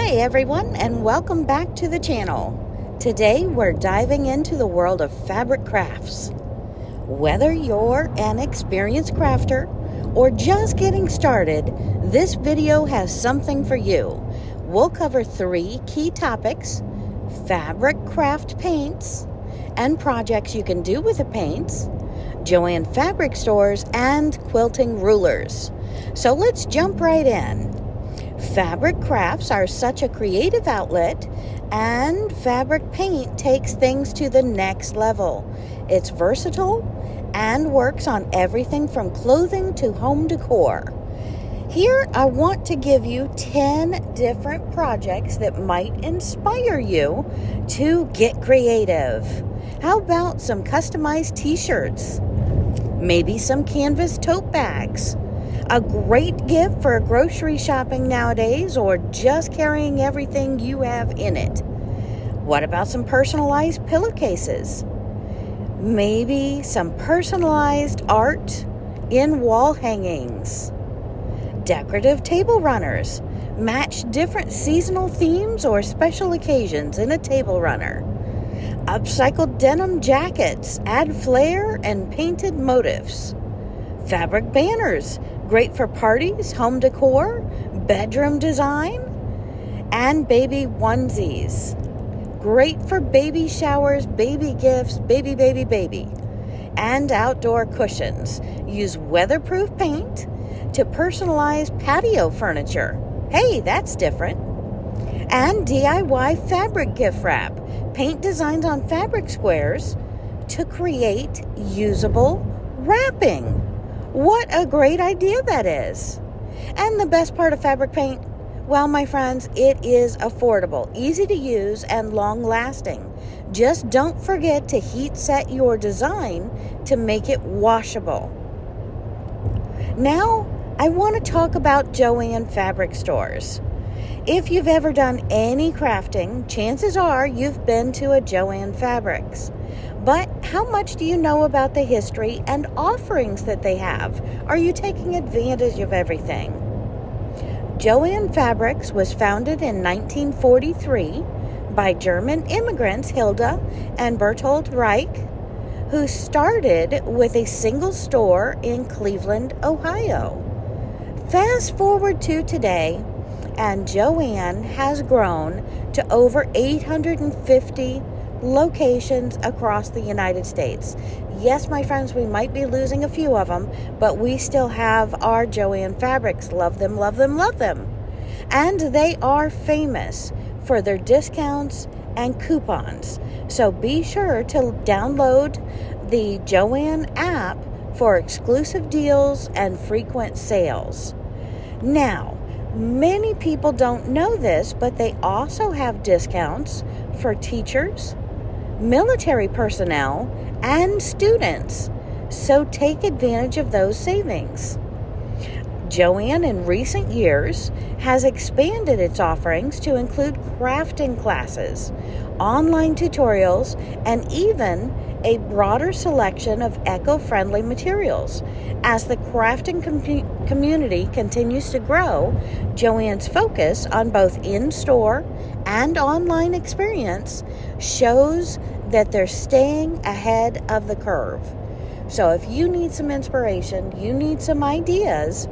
Hi everyone, and welcome back to the channel. Today we're diving into the world of fabric crafts. Whether you're an experienced crafter or just getting started, this video has something for you. We'll cover 3 key topics: fabric craft paints and projects you can do with the paints, JoAnn fabric stores, and quilting rulers. So let's jump right in. Fabric crafts are such a creative outlet, and fabric paint takes things to the next level. It's versatile and works on everything from clothing to home decor. Here I want to give you 10 different projects that might inspire you to get creative. How about some customized t-shirts? Maybe some canvas tote bags. A great gift for grocery shopping nowadays, or just carrying everything you have in it. What about some personalized pillowcases? Maybe some personalized art in wall hangings. Decorative table runners. Match different seasonal themes or special occasions in a table runner. Upcycled denim jackets. Add flair and painted motifs. Fabric banners. Great for parties, home decor, bedroom design, and baby onesies. Great for baby showers, baby gifts, baby. And outdoor cushions. Use weatherproof paint to personalize patio furniture. Hey, that's different. And DIY fabric gift wrap. Paint designs on fabric squares to create usable wrapping. What a great idea that is. And the best part of fabric paint? Well, my friends, it is affordable, easy to use, and long-lasting. Just don't forget to heat set your design to make it washable. Now, I want to talk about JoAnn fabric stores. If you've ever done any crafting, chances are you've been to a JoAnn Fabrics. But how much do you know about the history and offerings that they have? Are you taking advantage of everything? JoAnn Fabrics was founded in 1943 by German immigrants Hilda and Bertold Reich, who started with a single store in Cleveland, Ohio. Fast forward to today, and JoAnn has grown to over 850 locations across the United States. Yes, my friends, we might be losing a few of them, but we still have our JoAnn Fabrics. Love them, love them, love them. And they are famous for their discounts and coupons. So be sure to download the JoAnn app for exclusive deals and frequent sales. Now, many people don't know this, but they also have discounts for teachers, military personnel, and students. So take advantage of those savings. JoAnn in recent years has expanded its offerings to include crafting classes, online tutorials, and even a broader selection of eco-friendly materials. As the crafting community continues to grow, JoAnn's focus on both in-store and online experience shows that they're staying ahead of the curve. So if you need some inspiration, you need some ideas,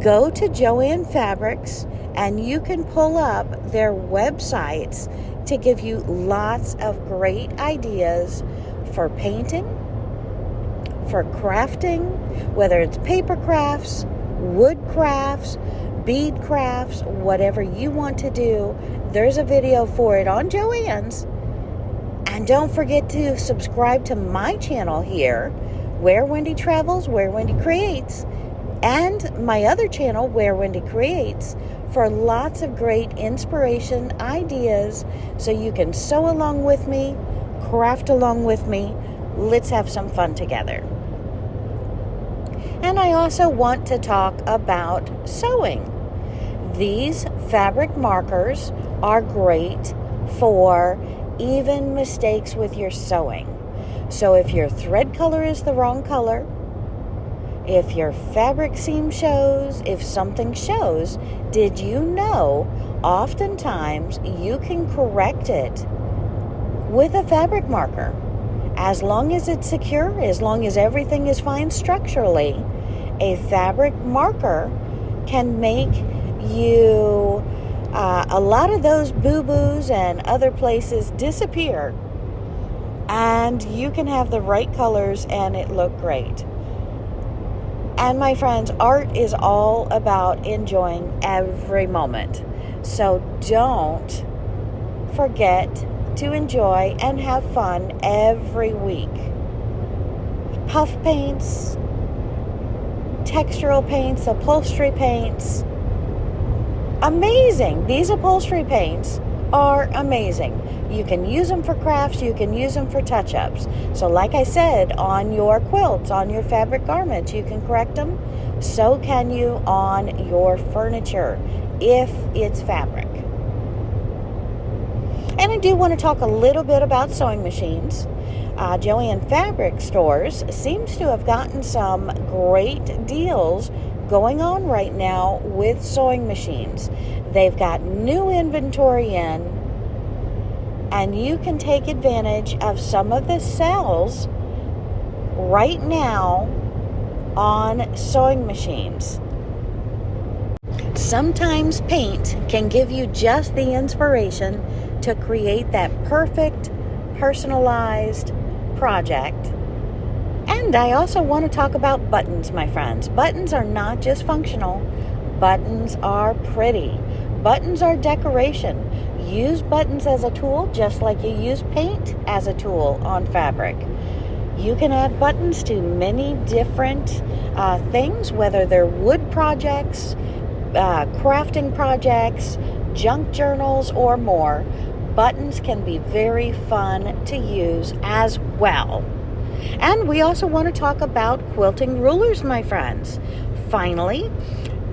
go to JoAnn Fabrics and you can pull up their websites to give you lots of great ideas for painting, for crafting, whether it's paper crafts, wood crafts, bead crafts, whatever you want to do. There's a video for it on JoAnn's. And don't forget to subscribe to my channel here, Where Wendy Travels, Where Wendy Creates, and my other channel, Where Wendy Creates, for lots of great inspiration, ideas, so you can sew along with me, craft along with me. Let's have some fun together. And I also want to talk about sewing. These fabric markers are great for even mistakes with your sewing. So if your thread color is the wrong color, If your fabric seam shows, if something shows, did you know oftentimes you can correct it with a fabric marker? As long as it's secure, as long as everything is fine structurally, a fabric marker can make you a lot of those boo-boos and other places disappear, and you can have the right colors and it look great. And my friends, art is all about enjoying every moment. So don't forget to enjoy and have fun every week. Puff paints, textural paints, upholstery paints. Amazing. These upholstery paints are amazing. You can use them for crafts, you can use them for touch-ups. So like I said, on your quilts, on your fabric garments, you can correct them. So can you on your furniture, if it's fabric. And I do want to talk a little bit about sewing machines. JoAnn Fabric Stores seems to have gotten some great deals going on right now with sewing machines. They've got new inventory in, and you can take advantage of some of the sales right now on sewing machines. Sometimes paint can give you just the inspiration to create that perfect, personalized project. And I also want to talk about buttons, my friends. Buttons are not just functional. Buttons are pretty. Buttons are decoration. Use buttons as a tool just like you use paint as a tool on fabric. You can add buttons to many different things, whether they're wood projects, crafting projects, junk journals, or more. Buttons can be very fun to use as well. And we also want to talk about quilting rulers, my friends. Finally,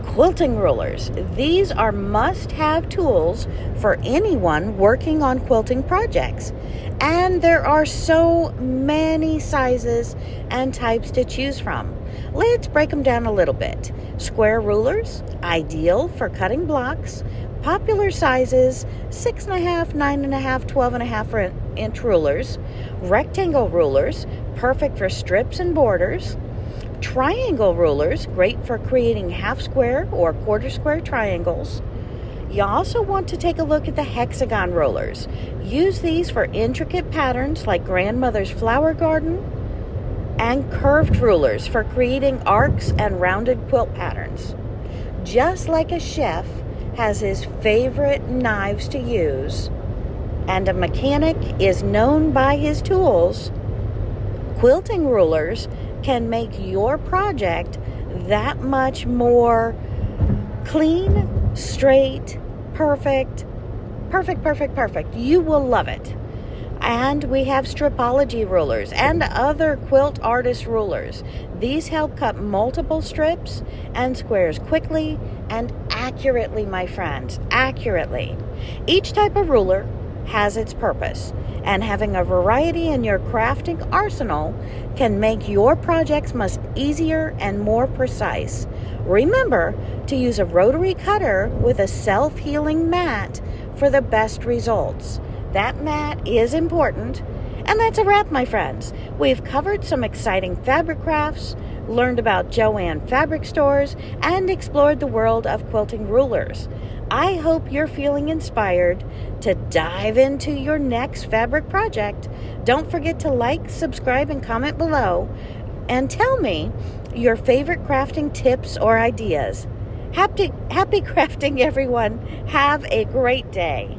quilting rulers. These are must-have tools for anyone working on quilting projects. And there are so many sizes and types to choose from. Let's break them down a little bit. Square rulers, ideal for cutting blocks. Popular sizes, 6.5, 9.5, 12.5 inch rulers. Rectangle rulers, perfect for strips and borders. Triangle rulers, great for creating half square or quarter square triangles. You also want to take a look at the hexagon rulers. Use these for intricate patterns like grandmother's flower garden, and curved rulers for creating arcs and rounded quilt patterns. Just like a chef has his favorite knives to use, and a mechanic is known by his tools, quilting rulers can make your project that much more clean, straight, perfect. You will love it. And we have stripology rulers and other quilt artist rulers. These help cut multiple strips and squares quickly and accurately, my friends, accurately. Each type of ruler has its purpose, and having a variety in your crafting arsenal can make your projects much easier and more precise. Remember to use a rotary cutter with a self-healing mat for the best results. That mat is important. And that's a wrap, my friends. We've covered some exciting fabric crafts, learned about JoAnn Fabric Stores, and explored the world of quilting rulers. I hope you're feeling inspired to dive into your next fabric project. Don't forget to like, subscribe, and comment below. And tell me your favorite crafting tips or ideas. Happy crafting, everyone. Have a great day.